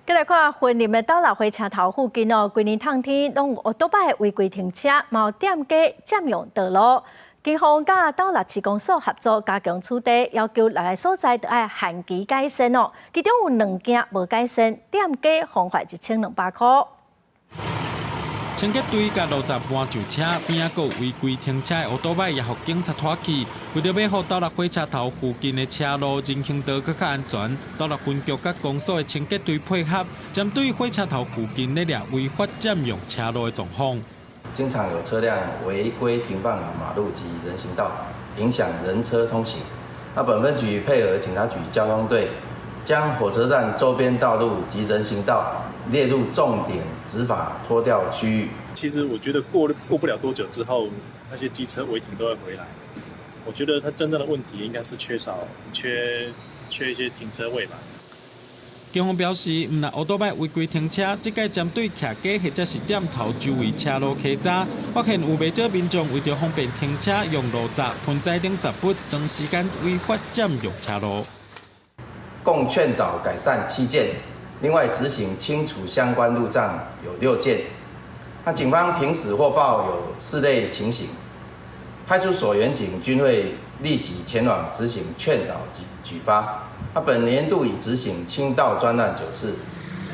再来看云林的斗六会车头附近哦，规年冬天拢有多摆违规停车，嘛有店家占用道路。警方甲斗六市公所合作加强处理，要求6个所在都要限期改善哦。其中有2件无改善，店家罚款1200块。清洁队甲路闸搬就车边啊，有违规停车的乌多摆也互警察拖去。为着要互斗六火车头附近的车路人行道更较安全，斗六分局甲公所的清洁队配合，针对火车头附近那俩违法占用车路的状况。经常有车辆违规停放于马路及人行道，影响人车通行。本分局配合警察局交通队，将火车站周边道路及人行道列入重点执法拖吊区域。其实我觉得过不了多久之后，那些机车违停都会回来。我觉得它真正的问题应该是缺一些停车位吧。警方表示，唔但乌多摆违规停车，即届针对徛街或者是店头周围车路卡闸，发现有不少民众为着方便停车，用路闸、盆栽等杂物长时间违法占用车路。共劝导改善7件，另外执行清除相关路障有6件。警方平时获报有4类情形，派出所员警均会立即前往执行劝导及举发。本年度已执行轻道专案9次。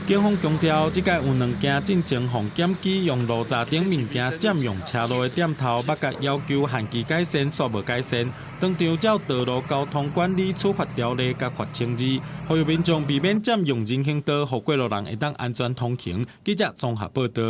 警方强调，即届有2件进前防检举用路闸等物件占用车路的店头，捌甲要求限期改善，煞无改善。当场照道路交通管理处罚条例甲罚清字，呼吁民众避免占用人行道，互过路人会当安全通行。记者综合报道。